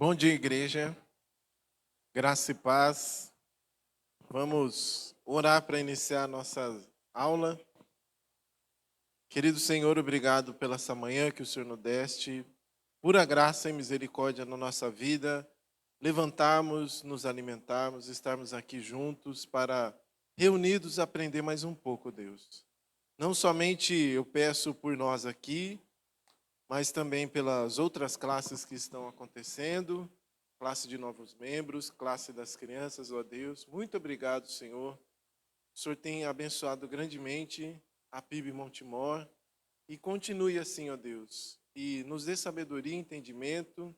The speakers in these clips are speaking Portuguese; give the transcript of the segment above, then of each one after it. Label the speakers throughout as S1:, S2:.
S1: Bom dia, igreja. Graça e paz. Vamos orar para iniciar a nossa aula. Querido Senhor, obrigado pela essa manhã que o Senhor nos deste. Pura graça e misericórdia na nossa vida. Levantarmos, nos alimentarmos, estarmos aqui juntos para, reunidos, aprender mais um pouco, Deus. Não somente eu peço por nós aqui, mas também pelas outras classes que estão acontecendo, classe de novos membros, classe das crianças, ó Deus. Muito obrigado, Senhor. O Senhor tem abençoado grandemente a PIB Montemor e continue assim, ó Deus. E nos dê sabedoria e entendimento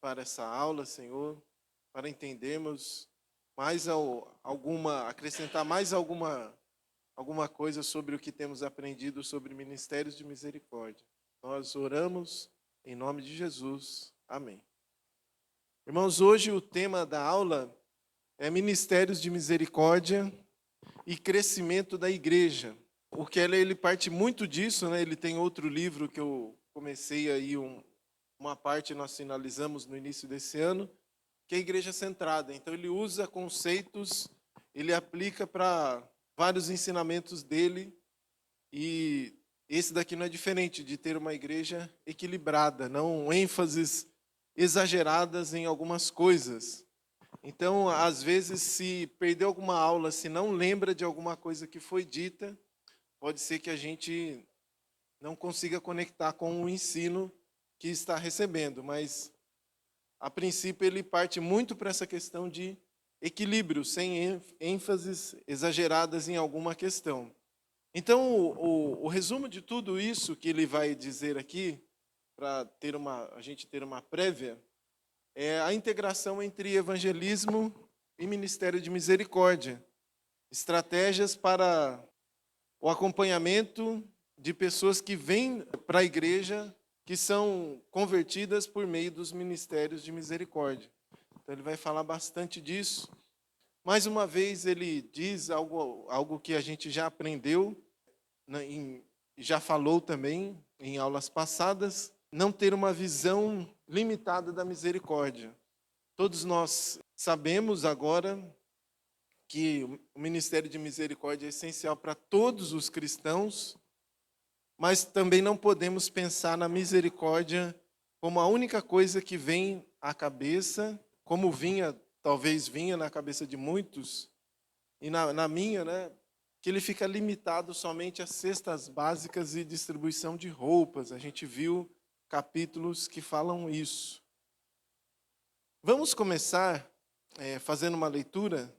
S1: para essa aula, Senhor, para entendermos acrescentar mais alguma coisa sobre o que temos aprendido sobre ministérios de misericórdia. Nós oramos em nome de Jesus. Amém. Irmãos, hoje o tema da aula é Ministérios de Misericórdia e Crescimento da Igreja. O Keller, ele parte muito disso, né? Ele tem outro livro que eu comecei aí, uma parte nós finalizamos no início desse ano, que é a Igreja Centrada. Então ele usa conceitos, ele aplica para vários ensinamentos dele, e esse daqui não é diferente de ter uma igreja equilibrada, não ênfases exageradas em algumas coisas. Então, às vezes, se perder alguma aula, se não lembra de alguma coisa que foi dita, pode ser que a gente não consiga conectar com o ensino que está recebendo. Mas, a princípio, ele parte muito para essa questão de equilíbrio, sem ênfases exageradas em alguma questão. Então, o resumo de tudo isso que ele vai dizer aqui, para a gente ter uma prévia, é a integração entre evangelismo e ministério de misericórdia. Estratégias para o acompanhamento de pessoas que vêm para a igreja, que são convertidas por meio dos ministérios de misericórdia. Então, ele vai falar bastante disso. Mais uma vez, ele diz algo que a gente já aprendeu, já falou também em aulas passadas, não ter uma visão limitada da misericórdia. Todos nós sabemos agora que o ministério de misericórdia é essencial para todos os cristãos, mas também não podemos pensar na misericórdia como a única coisa que vem à cabeça, como talvez vinha na cabeça de muitos, e na minha, né? Que ele fica limitado somente a cestas básicas e distribuição de roupas. A gente viu capítulos que falam isso. Vamos começar fazendo uma leitura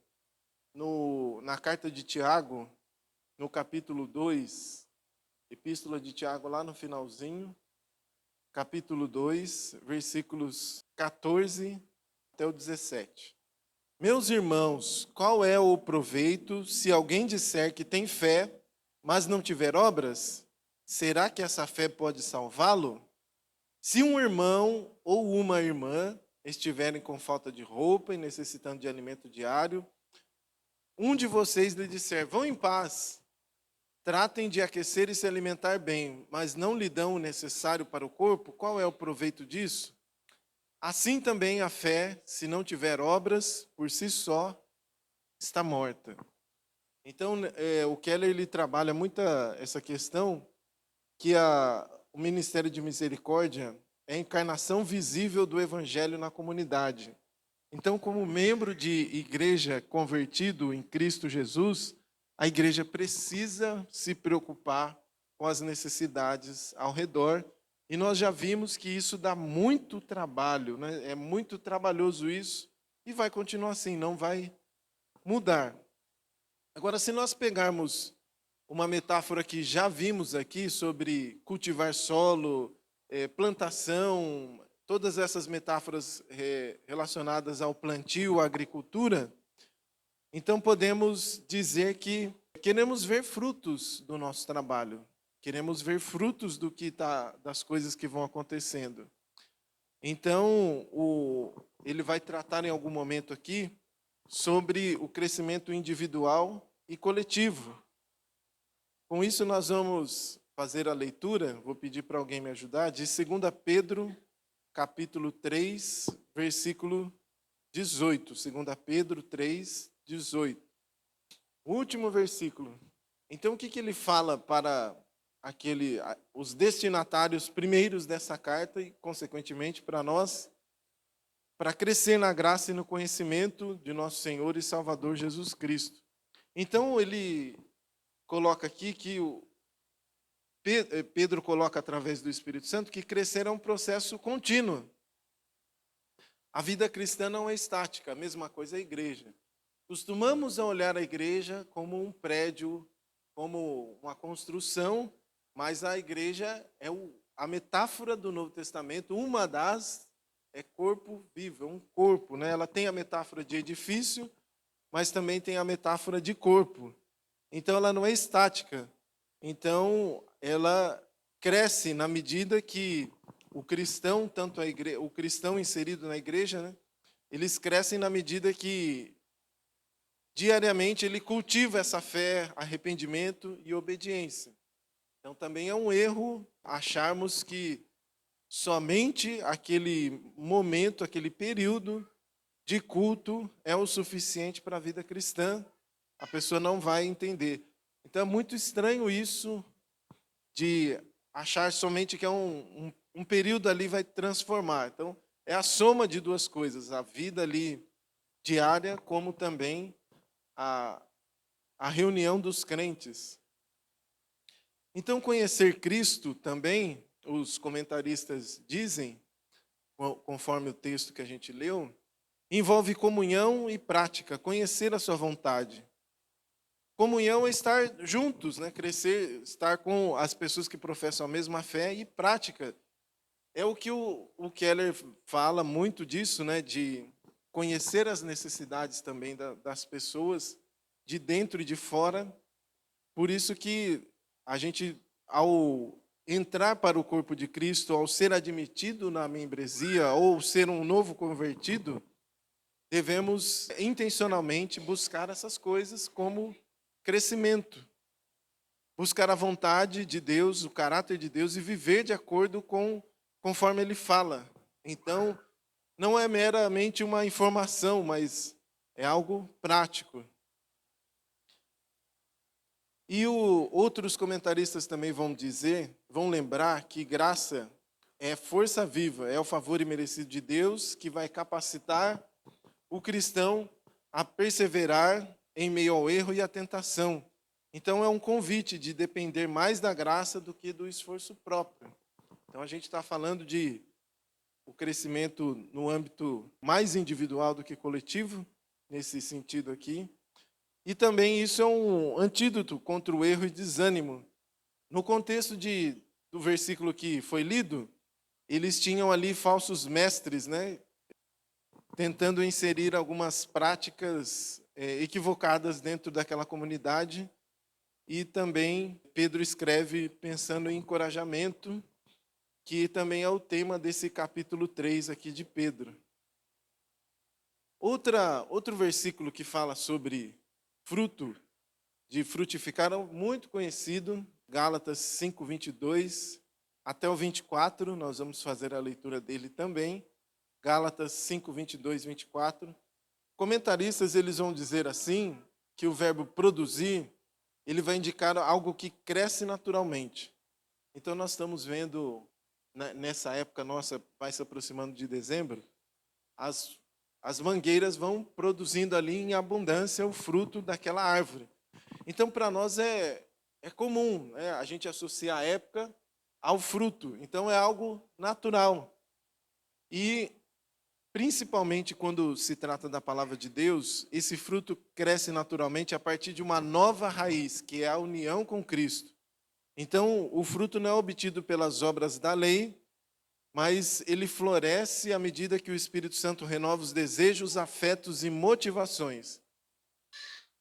S1: na carta de Tiago, no capítulo 2, epístola de Tiago, lá no finalzinho, capítulo 2, versículos 14 até o 17. Meus irmãos, qual é o proveito se alguém disser que tem fé, mas não tiver obras? Será que essa fé pode salvá-lo? Se um irmão ou uma irmã estiverem com falta de roupa e necessitando de alimento diário, um de vocês lhe disser, vão em paz, tratem de aquecer e se alimentar bem, mas não lhe dão o necessário para o corpo, qual é o proveito disso? Assim também a fé, se não tiver obras, por si só, está morta. Então, o Keller ele trabalha muito essa questão que o ministério de misericórdia é a encarnação visível do evangelho na comunidade. Então, como membro de igreja convertido em Cristo Jesus, a igreja precisa se preocupar com as necessidades ao redor. E nós já vimos que isso dá muito trabalho, né? É muito trabalhoso isso e vai continuar assim, não vai mudar. Agora, se nós pegarmos uma metáfora que já vimos aqui sobre cultivar solo, plantação, todas essas metáforas relacionadas ao plantio, à agricultura, então podemos dizer que queremos ver frutos do nosso trabalho. Queremos ver frutos das coisas que vão acontecendo. Então, ele vai tratar em algum momento aqui sobre o crescimento individual e coletivo. Com isso, nós vamos fazer a leitura, vou pedir para alguém me ajudar, de 2 Pedro, capítulo 3, versículo 18, 2 Pedro 3, 18. O último versículo. Então, o que ele fala para os destinatários primeiros dessa carta e, consequentemente, para nós? Para crescer na graça e no conhecimento de nosso Senhor e Salvador Jesus Cristo. Então, ele coloca aqui que Pedro coloca através do Espírito Santo que crescer é um processo contínuo. A vida cristã não é estática, a mesma coisa é a igreja. Costumamos olhar a igreja como um prédio, como uma construção, mas a igreja é a metáfora do Novo Testamento, uma das é corpo vivo, é um corpo, né? Ela tem a metáfora de edifício, mas também tem a metáfora de corpo. Então ela não é estática. Então ela cresce na medida que o cristão, tanto o cristão inserido na igreja, né? Eles crescem na medida que diariamente ele cultiva essa fé, arrependimento e obediência. Então também é um erro acharmos que somente aquele momento, aquele período de culto é o suficiente para a vida cristã. A pessoa não vai entender. Então é muito estranho isso de achar somente que é um período ali vai transformar. Então é a soma de duas coisas, a vida ali diária, como também a reunião dos crentes. Então conhecer Cristo também, os comentaristas dizem, conforme o texto que a gente leu, envolve comunhão e prática, conhecer a sua vontade. Comunhão é estar juntos, né? Crescer, estar com as pessoas que professam a mesma fé, e prática é o que o Keller fala muito disso, né? De conhecer as necessidades também das pessoas, de dentro e de fora. Por isso que a gente, ao entrar para o corpo de Cristo, ao ser admitido na membresia ou ser um novo convertido, devemos intencionalmente buscar essas coisas como crescimento. Buscar a vontade de Deus, o caráter de Deus e viver de acordo conforme Ele fala. Então, não é meramente uma informação, mas é algo prático. E outros comentaristas também vão lembrar que graça é força viva, é o favor imerecido de Deus que vai capacitar o cristão a perseverar em meio ao erro e à tentação. Então é um convite de depender mais da graça do que do esforço próprio. Então a gente está falando de o crescimento no âmbito mais individual do que coletivo, nesse sentido aqui. E também isso é um antídoto contra o erro e desânimo. No contexto do versículo que foi lido, eles tinham ali falsos mestres, né? Tentando inserir algumas práticas equivocadas dentro daquela comunidade. E também Pedro escreve pensando em encorajamento, que também é o tema desse capítulo 3 aqui de Pedro. Outro versículo que fala sobre fruto, de frutificar, muito conhecido, Gálatas 5, 22 até o 24, nós vamos fazer a leitura dele também. Gálatas 5, 22, 24. Comentaristas, eles vão dizer assim, que o verbo produzir, ele vai indicar algo que cresce naturalmente. Então, nós estamos vendo, nessa época nossa, vai se aproximando de dezembro, as mangueiras vão produzindo ali em abundância o fruto daquela árvore. Então, para nós é comum, né, a gente associar a época ao fruto. Então, é algo natural. E, principalmente quando se trata da palavra de Deus, esse fruto cresce naturalmente a partir de uma nova raiz, que é a união com Cristo. Então, o fruto não é obtido pelas obras da lei, mas ele floresce à medida que o Espírito Santo renova os desejos, afetos e motivações.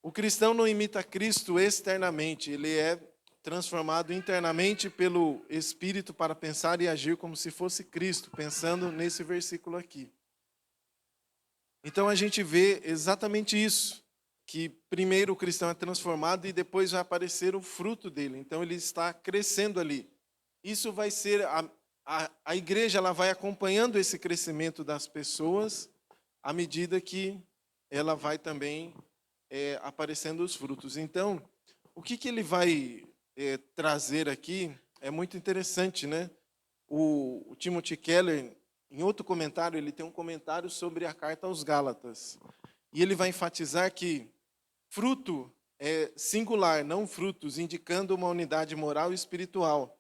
S1: O cristão não imita Cristo externamente, ele é transformado internamente pelo Espírito para pensar e agir como se fosse Cristo, pensando nesse versículo aqui. Então a gente vê exatamente isso, que primeiro o cristão é transformado e depois vai aparecer o fruto dele. Então ele está crescendo ali. Isso vai ser a igreja ela vai acompanhando esse crescimento das pessoas à medida que ela vai também aparecendo os frutos. Então, o que ele vai trazer aqui é muito interessante, né? O Timothy Keller, em outro comentário, ele tem um comentário sobre a carta aos Gálatas. E ele vai enfatizar que fruto é singular, não frutos, indicando uma unidade moral e espiritual,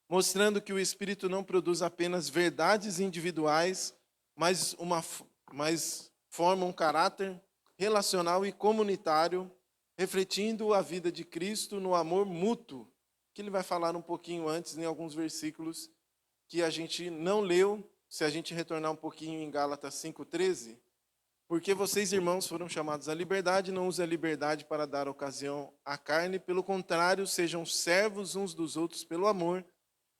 S1: mostrando que o Espírito não produz apenas verdades individuais, mas forma um caráter relacional e comunitário, refletindo a vida de Cristo no amor mútuo, que ele vai falar um pouquinho antes, em alguns versículos que a gente não leu, se a gente retornar um pouquinho em Gálatas 5,13, porque vocês, irmãos, foram chamados à liberdade, não usem a liberdade para dar ocasião à carne, pelo contrário, sejam servos uns dos outros pelo amor,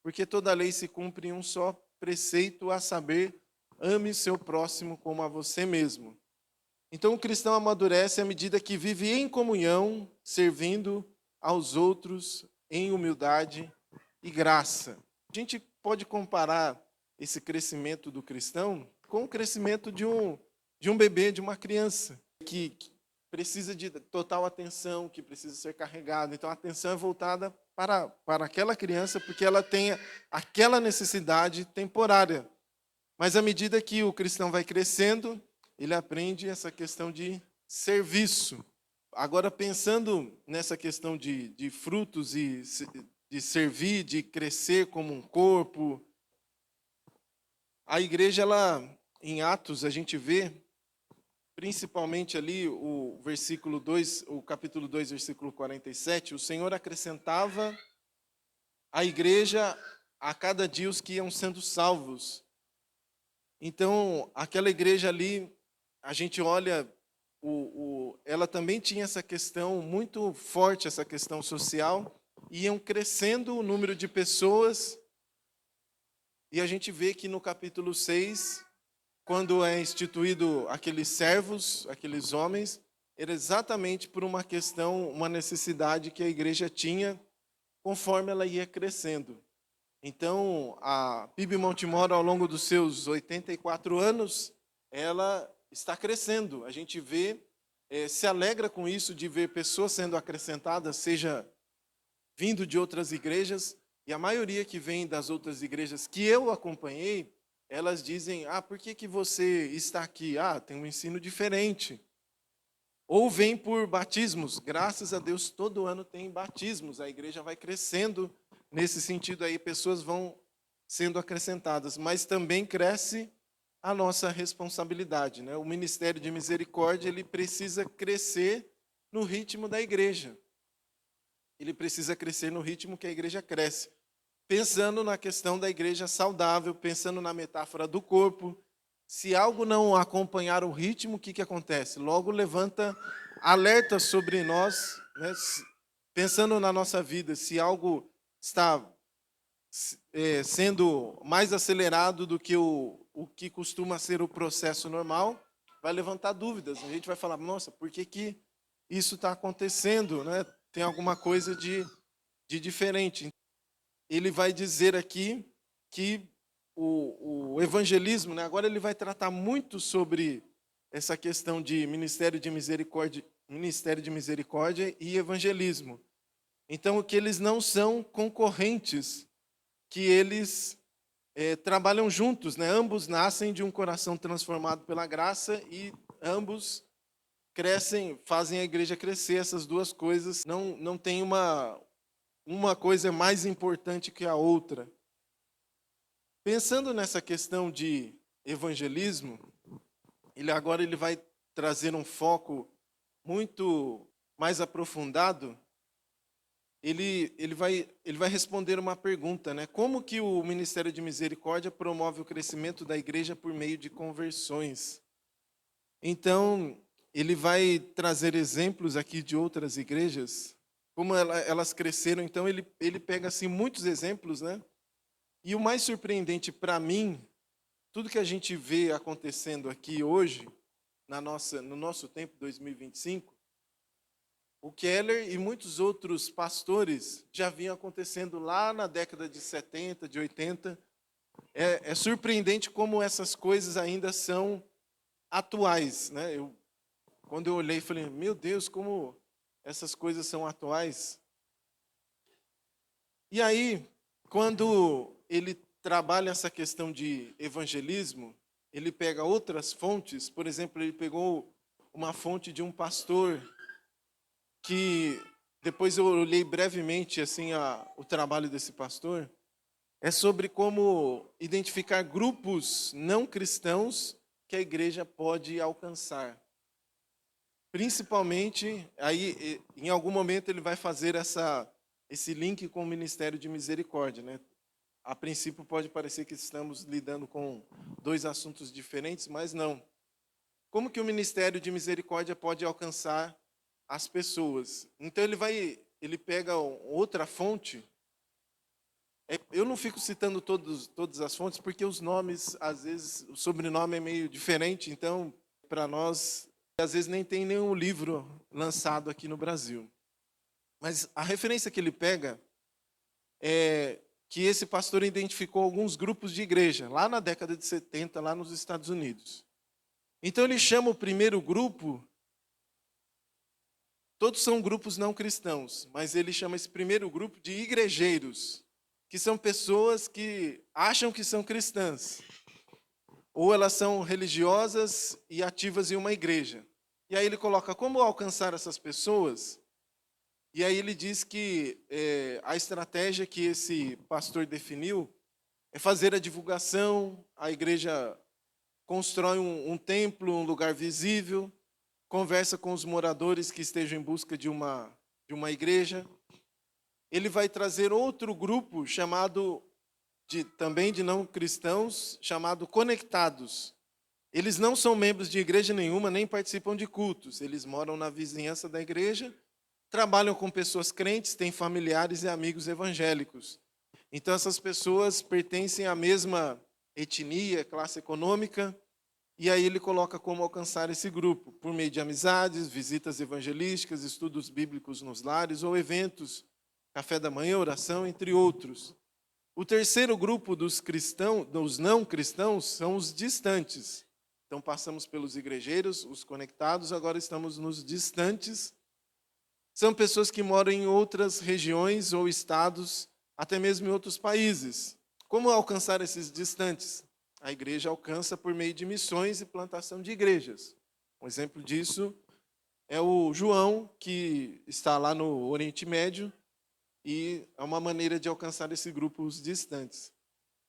S1: porque toda a lei se cumpre em um só preceito, a saber, ame seu próximo como a você mesmo. Então, o cristão amadurece à medida que vive em comunhão, servindo aos outros em humildade e graça. A gente pode comparar esse crescimento do cristão com o crescimento de um bebê, de uma criança, que precisa de total atenção, que precisa ser carregado. Então, a atenção é voltada para aquela criança, porque ela tem aquela necessidade temporária. Mas, à medida que o cristão vai crescendo, ele aprende essa questão de serviço. Agora, pensando nessa questão de frutos e de servir, de crescer como um corpo, a igreja, ela, em Atos, a gente vê, principalmente ali o versículo 2, o capítulo 2, versículo 47, o Senhor acrescentava à igreja a cada dia os que iam sendo salvos. Então, aquela igreja ali, a gente olha, ela também tinha essa questão muito forte, essa questão social, iam crescendo o número de pessoas, e a gente vê que no capítulo 6, quando é instituído aqueles servos, aqueles homens, era exatamente por uma questão, uma necessidade que a igreja tinha, conforme ela ia crescendo. Então, a PIB Montemor, ao longo dos seus 84 anos, ela está crescendo. A gente vê, se alegra com isso, de ver pessoas sendo acrescentadas, seja vindo de outras igrejas, e a maioria que vem das outras igrejas que eu acompanhei, elas dizem, por que você está aqui? Tem um ensino diferente. Ou vem por batismos. Graças a Deus, todo ano tem batismos. A igreja vai crescendo nesse sentido aí, pessoas vão sendo acrescentadas. Mas também cresce a nossa responsabilidade, né? O Ministério de Misericórdia, ele precisa crescer no ritmo da igreja. Ele precisa crescer no ritmo que a igreja cresce. Pensando na questão da igreja saudável, pensando na metáfora do corpo, se algo não acompanhar o ritmo, o que acontece? Logo levanta alerta sobre nós, né? Pensando na nossa vida, se algo está sendo mais acelerado do que o que costuma ser o processo normal, vai levantar dúvidas. A gente vai falar, nossa, por que isso está acontecendo? Né? Tem alguma coisa de diferente. Ele vai dizer aqui que o evangelismo, né, agora ele vai tratar muito sobre essa questão de ministério de misericórdia e evangelismo. Então, que eles não são concorrentes, que eles trabalham juntos, né? Ambos nascem de um coração transformado pela graça e ambos crescem, fazem a igreja crescer. Essas duas coisas não tem uma coisa mais importante que a outra. Pensando nessa questão de evangelismo, ele vai trazer um foco muito mais aprofundado. Ele vai responder uma pergunta, né? Como que o Ministério de Misericórdia promove o crescimento da igreja por meio de conversões? Então, ele vai trazer exemplos aqui de outras igrejas, como elas cresceram. Então, ele pega assim muitos exemplos, né? E o mais surpreendente para mim, tudo que a gente vê acontecendo aqui hoje, no nosso tempo, 2025, o Keller e muitos outros pastores já vinham acontecendo lá na década de 70, de 80, É surpreendente como essas coisas ainda são atuais, né? Quando eu olhei, falei, meu Deus, como essas coisas são atuais. E aí, quando ele trabalha essa questão de evangelismo, ele pega outras fontes, por exemplo, ele pegou uma fonte de um pastor que depois eu olhei brevemente assim o trabalho desse pastor, é sobre como identificar grupos não cristãos que a igreja pode alcançar. Principalmente, aí em algum momento ele vai fazer esse link com o Ministério de Misericórdia, né? A princípio pode parecer que estamos lidando com dois assuntos diferentes, mas não. Como que o Ministério de Misericórdia pode alcançar as pessoas? Então ele pega outra fonte. Eu não fico citando todas as fontes porque os nomes, às vezes, o sobrenome é meio diferente, então para nós às vezes nem tem nenhum livro lançado aqui no Brasil. Mas a referência que ele pega é que esse pastor identificou alguns grupos de igreja, lá na década de 70, lá nos Estados Unidos. Então ele chama o primeiro grupo, todos são grupos não cristãos, mas ele chama esse primeiro grupo de igrejeiros, que são pessoas que acham que são cristãs, ou elas são religiosas e ativas em uma igreja. E aí ele coloca como alcançar essas pessoas, e aí ele diz que a estratégia que esse pastor definiu é fazer a divulgação, a igreja constrói um templo, um lugar visível, conversa com os moradores que estejam em busca de uma igreja. Ele vai trazer outro grupo chamado, também de não cristãos, chamado Conectados. Eles não são membros de igreja nenhuma, nem participam de cultos. Eles moram na vizinhança da igreja, trabalham com pessoas crentes, têm familiares e amigos evangélicos. Então, essas pessoas pertencem à mesma etnia, classe econômica, e aí ele coloca como alcançar esse grupo, por meio de amizades, visitas evangelísticas, estudos bíblicos nos lares ou eventos, café da manhã, oração, entre outros. O terceiro grupo dos não cristãos, são os distantes. Então, passamos pelos igrejeiros, os conectados, agora estamos nos distantes. São pessoas que moram em outras regiões ou estados, até mesmo em outros países. Como alcançar esses distantes? A igreja alcança por meio de missões e plantação de igrejas. Um exemplo disso é o João, que está lá no Oriente Médio, e é uma maneira de alcançar esse grupo, os distantes.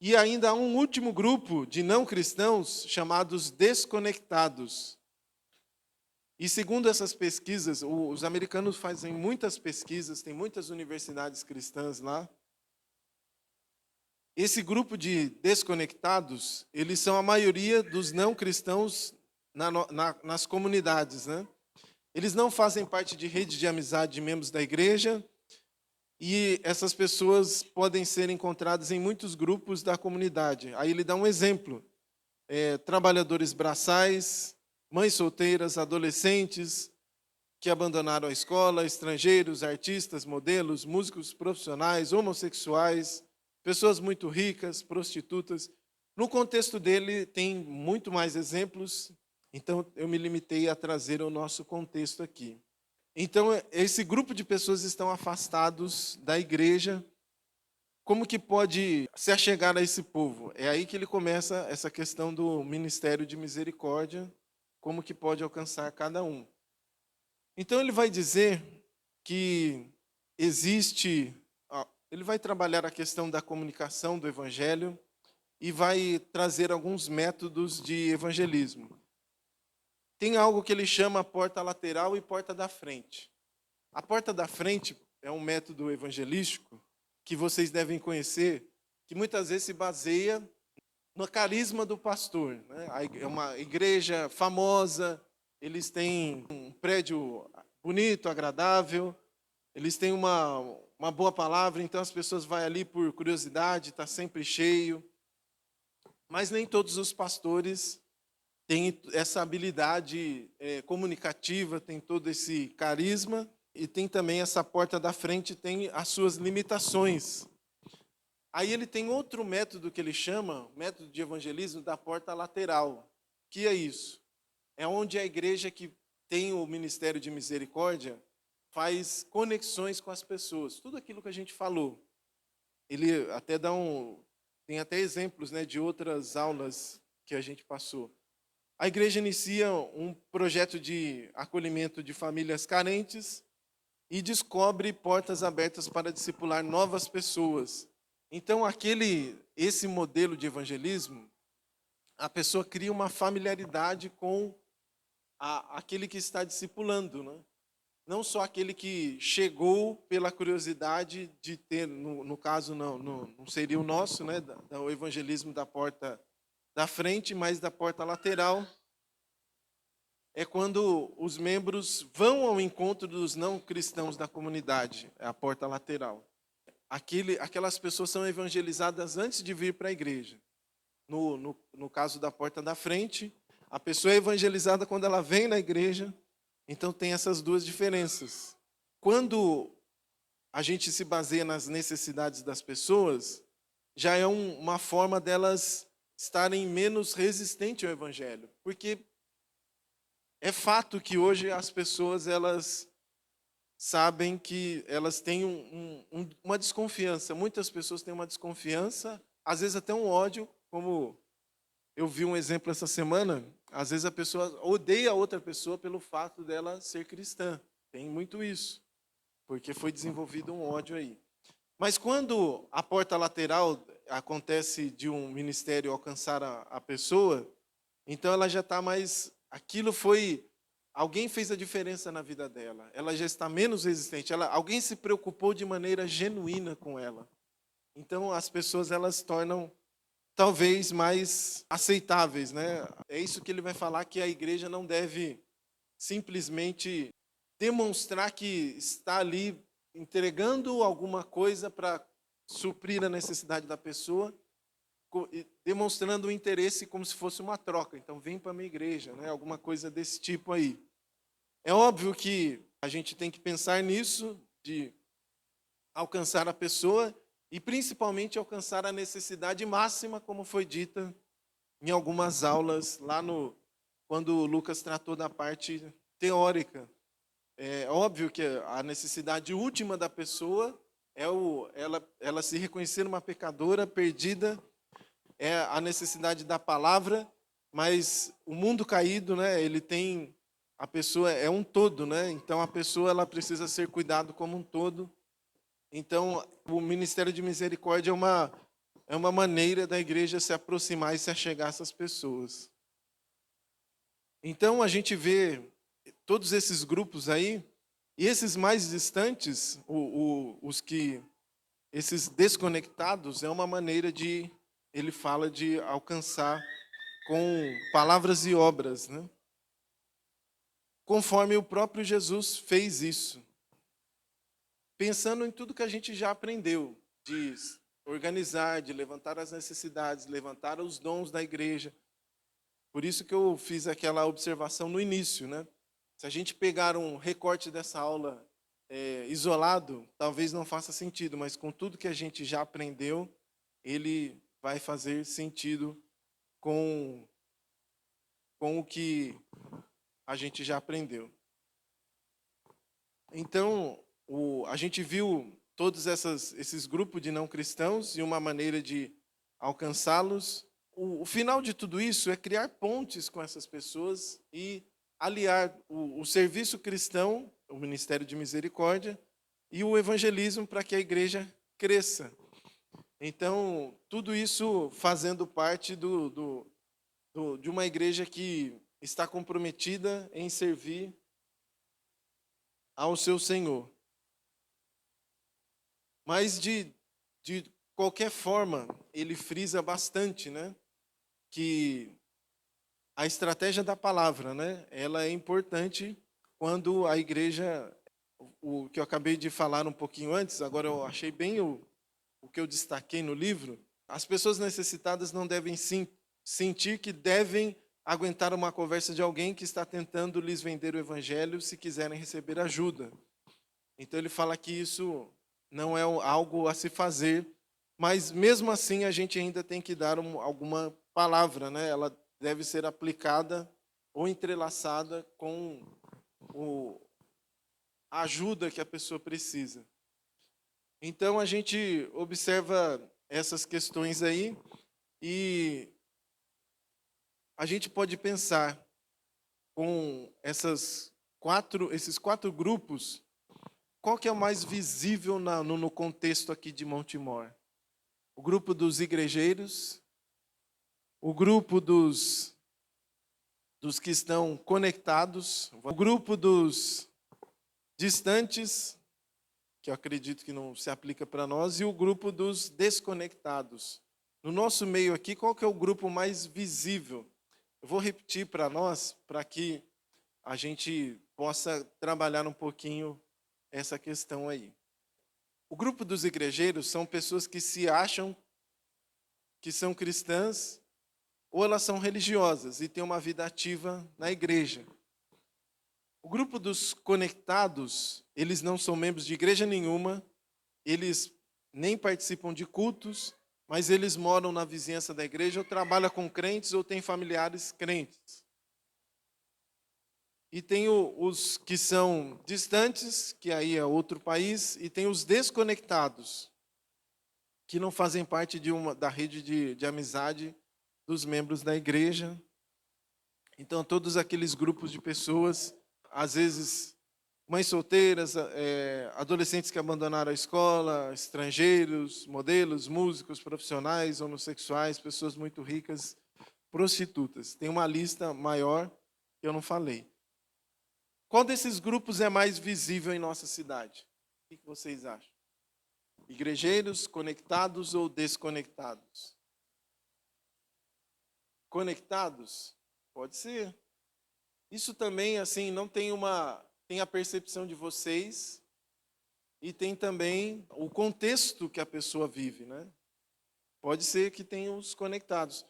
S1: E ainda há um último grupo de não cristãos, chamados desconectados. E segundo essas pesquisas, os americanos fazem muitas pesquisas, tem muitas universidades cristãs lá. Esse grupo de desconectados, eles são a maioria dos não cristãos nas comunidades, né? Eles não fazem parte de rede de amizade de membros da igreja, e essas pessoas podem ser encontradas em muitos grupos da comunidade. Aí ele dá um exemplo: trabalhadores braçais, mães solteiras, adolescentes que abandonaram a escola, estrangeiros, artistas, modelos, músicos profissionais, homossexuais, pessoas muito ricas, prostitutas. No contexto dele tem muito mais exemplos, então eu me limitei a trazer o nosso contexto aqui. Então esse grupo de pessoas estão afastados da igreja. Como que pode se achegar a esse povo? É aí que ele começa essa questão do ministério de misericórdia, como que pode alcançar cada um. Então ele vai dizer que ele vai trabalhar a questão da comunicação do evangelho e vai trazer alguns métodos de evangelismo. Tem algo que ele chama porta lateral e porta da frente. A porta da frente é um método evangelístico que vocês devem conhecer, que muitas vezes se baseia no carisma do pastor, né? É uma igreja famosa, eles têm um prédio bonito, agradável, eles têm uma boa palavra, então as pessoas vão ali por curiosidade, está sempre cheio. Mas nem todos os pastores têm essa habilidade comunicativa, têm todo esse carisma, e tem também essa porta da frente, tem as suas limitações. Aí ele tem outro método que ele chama, método de evangelismo da porta lateral. Que é isso? É onde a igreja que tem o ministério de misericórdia faz conexões com as pessoas. Tudo aquilo que a gente falou. Ele até tem até exemplos, né, de outras aulas que a gente passou. A igreja inicia um projeto de acolhimento de famílias carentes e descobre portas abertas para discipular novas pessoas. Então, esse modelo de evangelismo, a pessoa cria uma familiaridade com aquele que está discipulando, né? Não só aquele que chegou pela curiosidade de ter, no caso não seria o nosso, né, o evangelismo da porta da frente, mas da porta lateral, é quando os membros vão ao encontro dos não cristãos da comunidade, é a porta lateral. Aquelas pessoas são evangelizadas antes de vir para a igreja. No caso da porta da frente, a pessoa é evangelizada quando ela vem na igreja. Então tem essas duas diferenças. Quando a gente se baseia nas necessidades das pessoas, já é uma forma delas estarem menos resistentes ao evangelho. Porque é fato que hoje as pessoas, elas sabem que elas têm uma desconfiança. Muitas pessoas têm uma desconfiança, às vezes até um ódio, como eu vi um exemplo essa semana. Às vezes a pessoa odeia a outra pessoa pelo fato dela ser cristã. Tem muito isso, porque foi desenvolvido um ódio aí. Mas quando a porta lateral acontece de um ministério alcançar a pessoa, então ela já está mais... Alguém fez a diferença na vida dela. Ela já está menos resistente. Alguém se preocupou de maneira genuína com ela. Então as pessoas, elas tornam talvez mais aceitáveis, né? É isso que ele vai falar, que a igreja não deve simplesmente demonstrar que está ali entregando alguma coisa para suprir a necessidade da pessoa, demonstrando o interesse como se fosse uma troca. Então, vem para a minha igreja, né? Alguma coisa desse tipo aí. É óbvio que a gente tem que pensar nisso, de alcançar a pessoa e principalmente alcançar a necessidade máxima, como foi dita em algumas aulas lá quando o Lucas tratou da parte teórica. É óbvio que a necessidade última da pessoa é ela se reconhecer uma pecadora perdida, é a necessidade da palavra, mas o mundo caído, né, a pessoa é um todo, né? Então a pessoa, ela precisa ser cuidado como um todo. Então o ministério de misericórdia é uma maneira da igreja se aproximar e se achegar a essas pessoas. Então a gente vê todos esses grupos aí, e esses mais distantes, esses desconectados, é uma maneira ele fala de alcançar com palavras e obras, né? Conforme o próprio Jesus fez isso. Pensando em tudo que a gente já aprendeu, de organizar, de levantar as necessidades, levantar os dons da igreja. Por isso que eu fiz aquela observação no início, né? Se a gente pegar um recorte dessa aula isolado, talvez não faça sentido, mas com tudo que a gente já aprendeu, ele vai fazer sentido com o que a gente já aprendeu. Então, a gente viu todos esses grupos de não cristãos e uma maneira de alcançá-los. O final de tudo isso é criar pontes com essas pessoas e aliar o serviço cristão, o ministério de misericórdia, e o evangelismo para que a igreja cresça. Então, tudo isso fazendo parte de uma igreja que está comprometida em servir ao seu Senhor. Mas, de qualquer forma, ele frisa bastante, né, que a estratégia da palavra, né, ela é importante quando a igreja, o que eu acabei de falar um pouquinho antes, agora eu achei bem o que eu destaquei no livro. As pessoas necessitadas não devem sentir que devem aguentar uma conversa de alguém que está tentando lhes vender o evangelho se quiserem receber ajuda. Então ele fala que isso não é algo a se fazer mas mesmo assim a gente ainda tem que dar alguma palavra, né? Ela deve ser aplicada ou entrelaçada com a ajuda que a pessoa precisa. Então a gente observa essas questões aí e a gente pode pensar com esses quatro grupos, qual que é o mais visível no contexto aqui de Montemor? O grupo dos igrejeiros, o grupo dos que estão conectados, o grupo dos distantes, que eu acredito que não se aplica para nós, e o grupo dos desconectados. No nosso meio aqui, qual que é o grupo mais visível? Eu vou repetir para nós, para que a gente possa trabalhar um pouquinho essa questão aí. O grupo dos igrejeiros são pessoas que se acham que são cristãs ou elas são religiosas e têm uma vida ativa na igreja. O grupo dos conectados, eles não são membros de igreja nenhuma, eles nem participam de cultos, mas eles moram na vizinhança da igreja ou trabalham com crentes ou têm familiares crentes. E tem os que são distantes, que aí é outro país, e tem os desconectados, que não fazem parte da rede de amizade dos membros da igreja. Então, todos aqueles grupos de pessoas, às vezes mães solteiras, adolescentes que abandonaram a escola, estrangeiros, modelos, músicos, profissionais, homossexuais, pessoas muito ricas, prostitutas. Tem uma lista maior que eu não falei. Qual desses grupos é mais visível em nossa cidade? O que vocês acham? Igrejeiros, conectados ou desconectados? Conectados? Pode ser. Isso também, assim, não tem tem a percepção de vocês e tem também o contexto que a pessoa vive, né? Pode ser que tenha os conectados.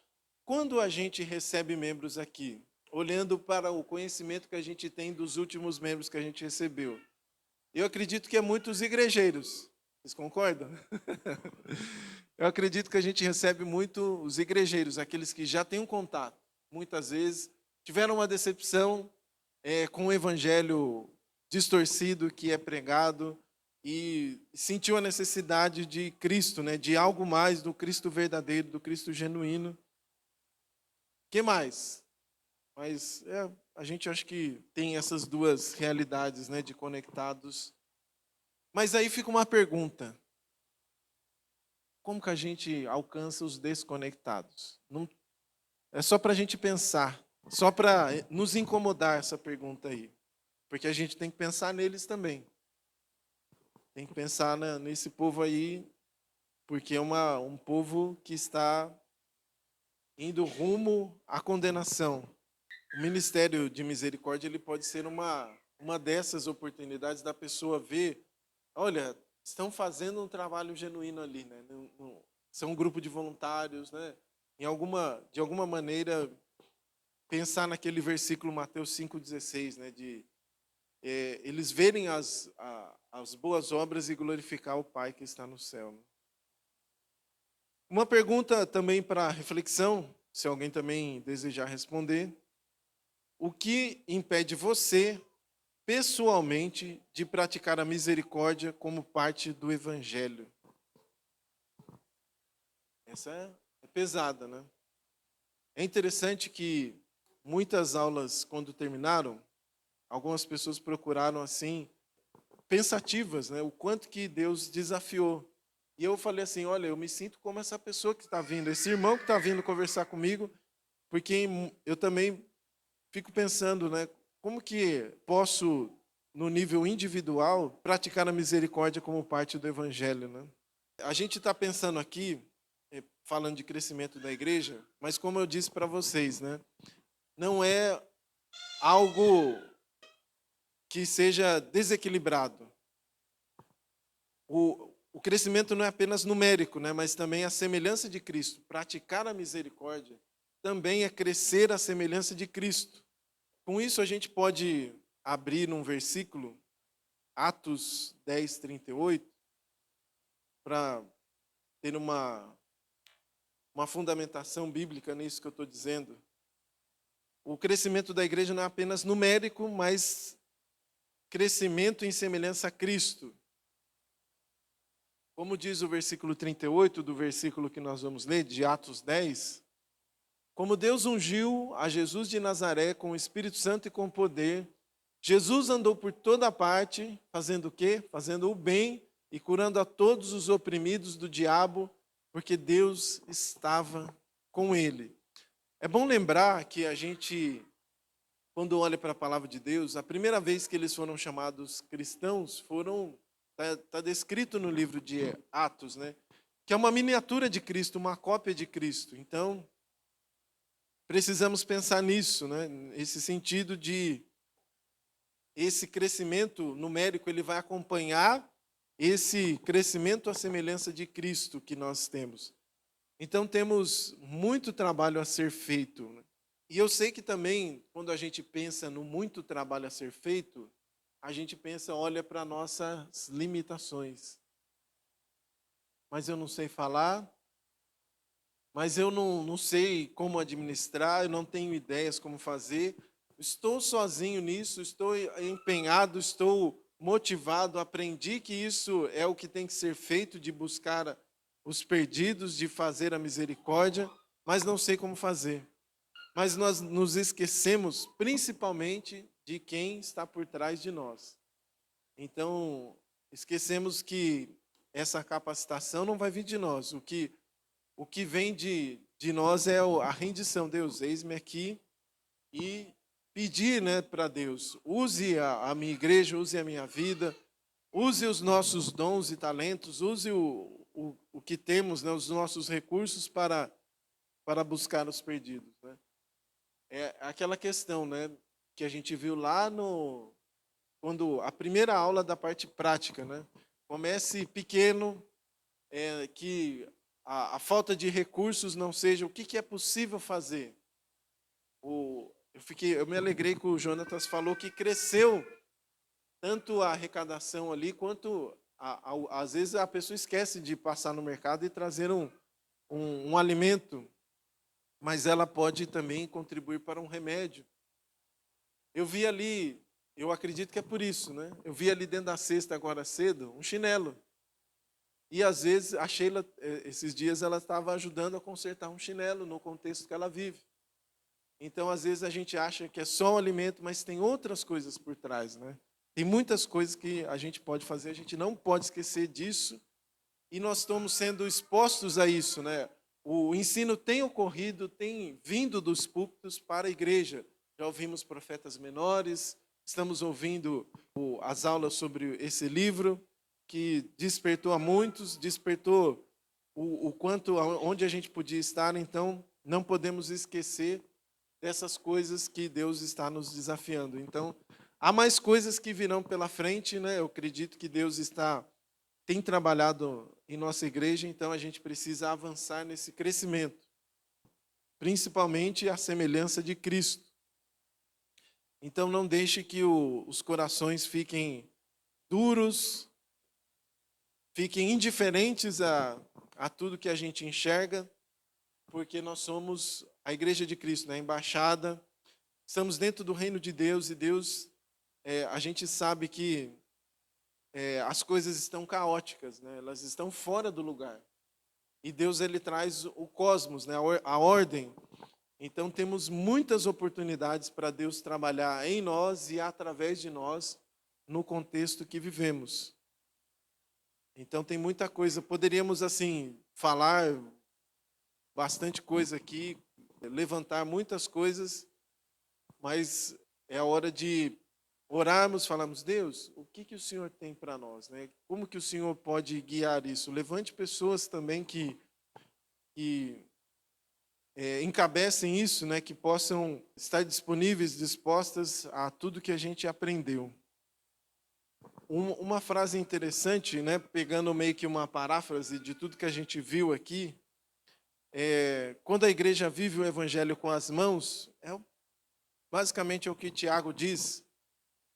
S1: Quando a gente recebe membros aqui, olhando para o conhecimento que a gente tem dos últimos membros que a gente recebeu, eu acredito que é muitos igrejeiros. Vocês concordam? Eu acredito que a gente recebe muito os igrejeiros, aqueles que já têm um contato, muitas vezes tiveram uma decepção com o evangelho distorcido que é pregado e sentiu a necessidade de Cristo, né, de algo mais do Cristo verdadeiro, do Cristo genuíno. Que mais? Mas a gente acho que tem essas duas realidades, né, de conectados. Mas aí fica uma pergunta. Como que a gente alcança os desconectados? Não, é só para a gente pensar, só para nos incomodar essa pergunta aí. Porque a gente tem que pensar neles também. Tem que pensar nesse povo aí, porque é um povo que está indo rumo à condenação. O ministério de misericórdia ele pode ser uma dessas oportunidades da pessoa ver, olha, estão fazendo um trabalho genuíno ali, né? São um grupo de voluntários, né? De alguma maneira, pensar naquele versículo Mateus 5,16, né? Eles verem as boas obras e glorificar o Pai que está no céu. Né? Uma pergunta também para reflexão, se alguém também desejar responder. O que impede você, pessoalmente, de praticar a misericórdia como parte do Evangelho? Essa é pesada, né? É interessante que muitas aulas, quando terminaram, algumas pessoas procuraram, assim, pensativas, né? O quanto que Deus desafiou. E eu falei assim, olha, eu me sinto como essa pessoa que está vindo, esse irmão que está vindo conversar comigo, porque eu também fico pensando, né? Como que posso, no nível individual, praticar a misericórdia como parte do Evangelho, né? A gente está pensando aqui, falando de crescimento da igreja, mas como eu disse para vocês, né? Não é algo que seja desequilibrado. O crescimento não é apenas numérico, né? Mas também a semelhança de Cristo. Praticar a misericórdia também é crescer à semelhança de Cristo. Com isso, a gente pode abrir um versículo, Atos 10, 38, para ter uma fundamentação bíblica nisso que eu estou dizendo. O crescimento da igreja não é apenas numérico, mas crescimento em semelhança a Cristo. Como diz o versículo 38 do versículo que nós vamos ler, de Atos 10, como Deus ungiu a Jesus de Nazaré com o Espírito Santo e com poder, Jesus andou por toda parte, fazendo o quê? Fazendo o bem e curando a todos os oprimidos do diabo, porque Deus estava com ele. É bom lembrar que a gente, quando olha para a palavra de Deus, a primeira vez que eles foram chamados cristãos está descrito no livro de Atos, né? Que é uma miniatura de Cristo, uma cópia de Cristo. Então, precisamos pensar nisso, né? Esse sentido de esse crescimento numérico, ele vai acompanhar esse crescimento à semelhança de Cristo que nós temos. Então, temos muito trabalho a ser feito, né? E eu sei que também, quando a gente pensa no muito trabalho a ser feito, a gente pensa, olha para nossas limitações. Mas eu não sei falar, mas eu não sei como administrar, eu não tenho ideias como fazer. Estou sozinho nisso, estou empenhado, estou motivado, aprendi que isso é o que tem que ser feito, de buscar os perdidos, de fazer a misericórdia, mas não sei como fazer. Mas nós nos esquecemos principalmente de quem está por trás de nós. Então, esquecemos que essa capacitação não vai vir de nós. O que vem de nós é a rendição. Deus, eis-me aqui, e pedir, né, para Deus, use a minha igreja, use a minha vida, use os nossos dons e talentos, use o que temos, né, os nossos recursos para buscar os perdidos, né? É aquela questão, né, que a gente viu lá quando a primeira aula da parte prática, né? Comece pequeno, que a falta de recursos não seja o que é possível fazer. Eu me alegrei que o Jonatas falou que cresceu tanto a arrecadação ali, quanto às vezes a pessoa esquece de passar no mercado e trazer um alimento, mas ela pode também contribuir para um remédio. Eu vi ali, eu acredito que é por isso, né? Eu vi ali dentro da cesta agora cedo um chinelo. E às vezes a Sheila, esses dias, ela estava ajudando a consertar um chinelo no contexto que ela vive. Então, às vezes a gente acha que é só um alimento, mas tem outras coisas por trás, né? Tem muitas coisas que a gente pode fazer, a gente não pode esquecer disso. E nós estamos sendo expostos a isso, né? O ensino tem ocorrido, tem vindo dos púlpitos para a igreja. Já ouvimos profetas menores, estamos ouvindo as aulas sobre esse livro, que despertou a muitos, despertou o quanto, onde a gente podia estar. Então, não podemos esquecer dessas coisas que Deus está nos desafiando. Então, há mais coisas que virão pela frente, né? Eu acredito que Deus tem trabalhado em nossa igreja, então a gente precisa avançar nesse crescimento, principalmente a semelhança de Cristo. Então, não deixe que os corações fiquem duros, fiquem indiferentes a tudo que a gente enxerga, porque nós somos a igreja de Cristo, né? A embaixada, estamos dentro do reino de Deus, e Deus, a gente sabe que as coisas estão caóticas, né? Elas estão fora do lugar. E Deus, ele traz o cosmos, né? A ordem. Então temos muitas oportunidades para Deus trabalhar em nós e através de nós no contexto que vivemos. Então tem muita coisa, poderíamos assim falar bastante coisa aqui, levantar muitas coisas, mas é a hora de orarmos, falarmos, Deus, o que o Senhor tem para nós, né? Como que o Senhor pode guiar isso? Levante pessoas também que encabecem isso, né? Que possam estar disponíveis, dispostas a tudo que a gente aprendeu. Uma frase interessante, né? Pegando meio que uma paráfrase de tudo que a gente viu aqui, quando a igreja vive o evangelho com as mãos, basicamente é o que Tiago diz,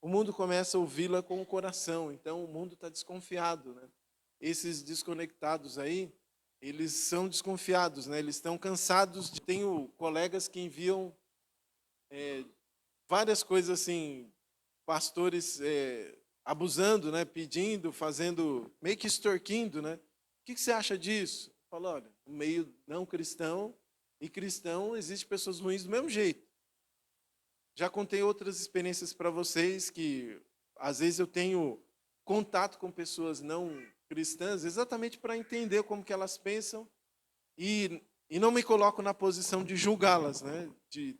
S1: o mundo começa a ouvi-la com o coração, então o mundo está desconfiado, né? Esses desconectados aí, eles são desconfiados, né? Eles estão cansados. Tenho colegas que enviam várias coisas assim, pastores abusando, né? Pedindo, fazendo, meio que extorquindo, né? O que você acha disso? Fala, olha, no meio não cristão e cristão existe pessoas ruins do mesmo jeito. Já contei outras experiências para vocês que às vezes eu tenho contato com pessoas não cristãs exatamente para entender como que elas pensam e não me coloco na posição de julgá-las, né?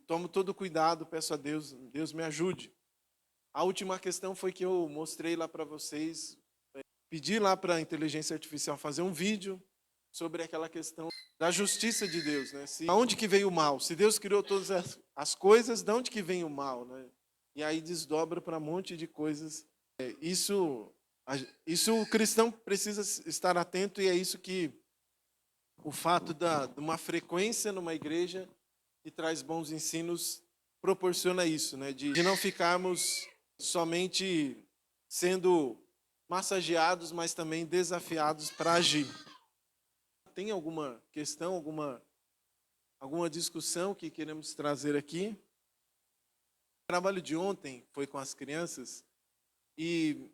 S1: Tomo todo cuidado, peço a Deus, Deus me ajude. A última questão foi que eu mostrei lá para vocês, pedi lá para a inteligência artificial fazer um vídeo sobre aquela questão da justiça de Deus, né? Aonde que veio o mal? Se Deus criou todas as coisas, de onde que vem o mal, né? E aí desdobra para um monte de coisas. Isso o cristão precisa estar atento e é isso que o fato de uma frequência numa igreja que traz bons ensinos proporciona isso, né? De não ficarmos somente sendo massageados, mas também desafiados para agir. Tem alguma questão, alguma discussão que queremos trazer aqui? O trabalho de ontem foi com as crianças e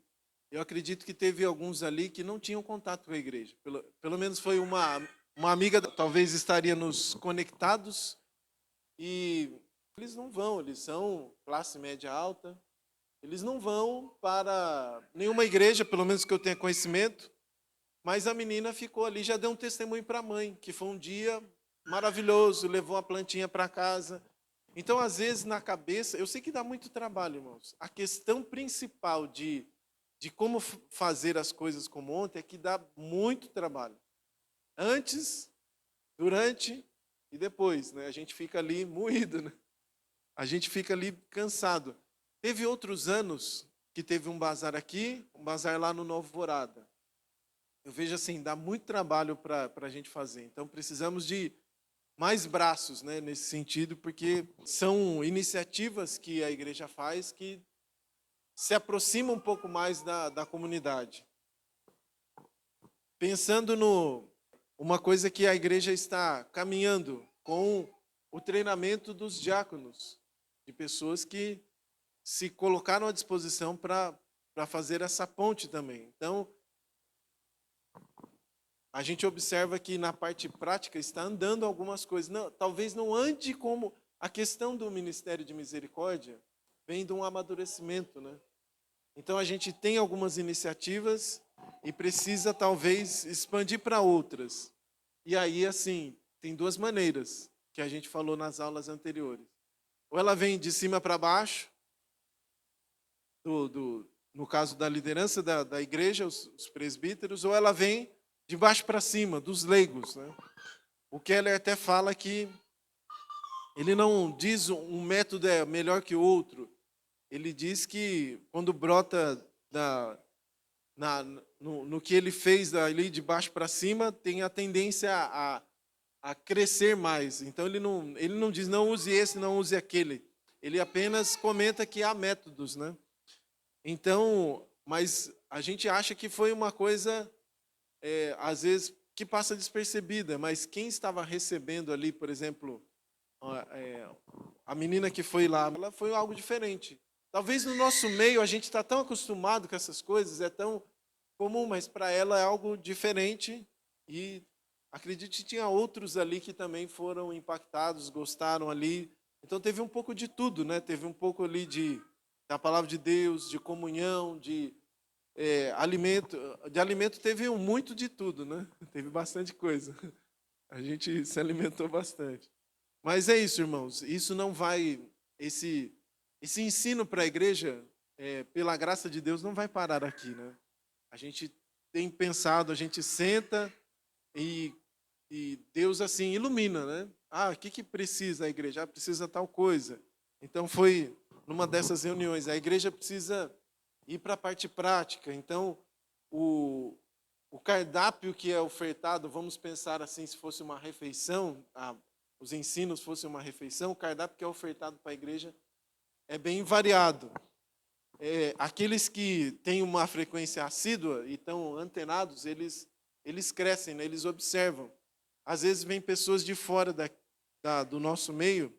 S1: eu acredito que teve alguns ali que não tinham contato com a igreja. Pelo menos foi uma amiga, talvez estaria nos conectados e eles não vão, eles são classe média alta, eles não vão para nenhuma igreja, pelo menos que eu tenha conhecimento. Mas a menina ficou ali, já deu um testemunho para a mãe, que foi um dia maravilhoso, levou a plantinha para casa. Então, às vezes, na cabeça, eu sei que dá muito trabalho, irmãos. A questão principal de como fazer as coisas como ontem é que dá muito trabalho. Antes, durante e depois, né? A gente fica ali moído, né? A gente fica ali cansado. Teve outros anos que teve um bazar aqui, um bazar lá no Novo Vorada. Eu vejo assim, dá muito trabalho para a gente fazer. Então, precisamos de mais braços, né, nesse sentido, porque são iniciativas que a igreja faz que se aproximam um pouco mais da comunidade. Pensando uma coisa que a igreja está caminhando com o treinamento dos diáconos, de pessoas que se colocaram à disposição para fazer essa ponte também. Então, a gente observa que na parte prática está andando algumas coisas. Não, talvez não ande como a questão do Ministério de Misericórdia vem de um amadurecimento, né? Então a gente tem algumas iniciativas e precisa talvez expandir para outras. E aí, assim, tem duas maneiras que a gente falou nas aulas anteriores. Ou ela vem de cima para baixo, no caso da liderança da igreja, os presbíteros, ou ela vem de baixo para cima, dos leigos, né? O Keller até fala que ele não diz um método é melhor que o outro. Ele diz que quando brota no que ele fez ali de baixo para cima, tem a tendência a crescer mais. Então ele não diz não use esse, não use aquele. Ele apenas comenta que há métodos, né? Então, mas a gente acha que foi uma coisa às vezes, que passa despercebida, mas quem estava recebendo ali, por exemplo, a menina que foi lá, ela foi algo diferente. Talvez no nosso meio a gente está tão acostumado com essas coisas, é tão comum, mas para ela é algo diferente e acredite, tinha outros ali que também foram impactados, gostaram ali. Então teve um pouco de tudo, né? Teve um pouco ali da palavra de Deus, de comunhão, de alimento teve muito de tudo, né? Teve bastante coisa. A gente se alimentou bastante. Mas é isso, irmãos. Isso não vai, esse ensino para a igreja, pela graça de Deus, não vai parar aqui, né? A gente tem pensado, a gente senta e Deus assim ilumina, né? O que precisa a igreja? Precisa tal coisa. Então foi numa dessas reuniões. A igreja precisa ir para a parte prática. Então, o cardápio que é ofertado, vamos pensar assim, se fosse uma refeição, os ensinos fossem uma refeição, o cardápio que é ofertado para a igreja é bem variado. Aqueles que têm uma frequência assídua e estão antenados, eles crescem, né? Eles observam. às vezes vem pessoas de fora do nosso meio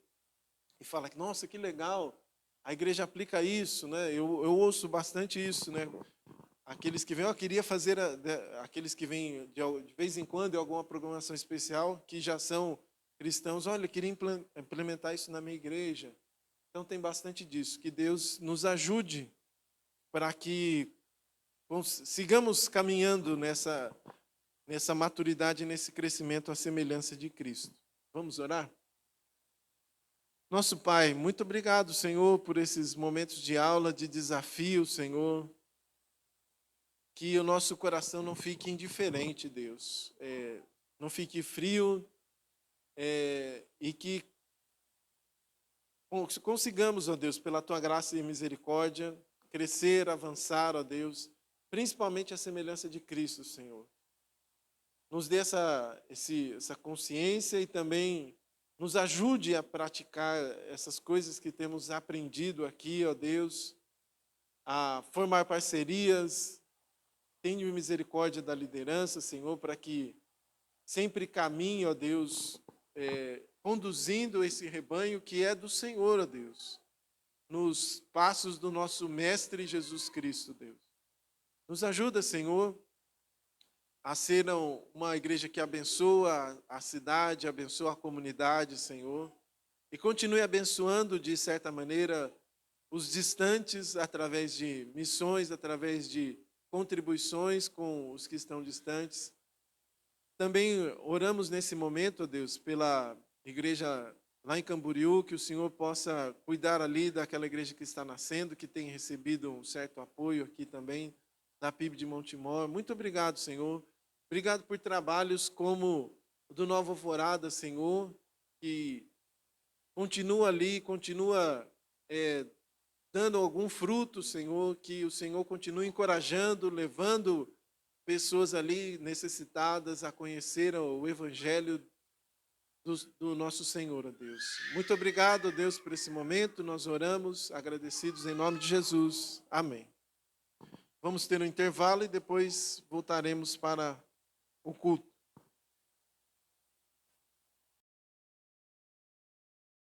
S1: e falam que, nossa, que legal, a igreja aplica isso, né? Eu ouço bastante isso, né? Aqueles que vêm, eu queria fazer, aqueles que vêm de vez em quando em alguma programação especial, que já são cristãos, olha, eu queria implementar isso na minha igreja. Então tem bastante disso. Que Deus nos ajude para que sigamos caminhando nessa maturidade, nesse crescimento à semelhança de Cristo. Vamos orar? Nosso Pai, muito obrigado, Senhor, por esses momentos de aula, de desafio, Senhor. Que o nosso coração não fique indiferente, Deus. Não fique frio, e que consigamos, ó Deus, pela Tua graça e misericórdia, crescer, avançar, ó Deus, principalmente a semelhança de Cristo, Senhor. Nos dê essa consciência e também nos ajude a praticar essas coisas que temos aprendido aqui, ó Deus, a formar parcerias. Tenha misericórdia da liderança, Senhor, para que sempre caminhe, ó Deus, conduzindo esse rebanho que é do Senhor, ó Deus, nos passos do nosso Mestre Jesus Cristo, Deus. Nos ajuda, Senhor, a ser uma igreja que abençoa a cidade, abençoa a comunidade, Senhor, e continue abençoando, de certa maneira, os distantes através de missões, através de contribuições com os que estão distantes. Também oramos nesse momento, ó Deus, pela igreja lá em Camboriú, que o Senhor possa cuidar ali daquela igreja que está nascendo, que tem recebido um certo apoio aqui também, da PIB de Montemor. Muito obrigado, Senhor. Obrigado por trabalhos como o do Nova Alvorada, Senhor, que continua ali, continua dando algum fruto, Senhor, que o Senhor continue encorajando, levando pessoas ali necessitadas a conhecer o Evangelho do nosso Senhor, ó Deus. Muito obrigado, Deus, por esse momento. Nós oramos, agradecidos em nome de Jesus. Amém. Vamos ter um intervalo e depois voltaremos para o culto.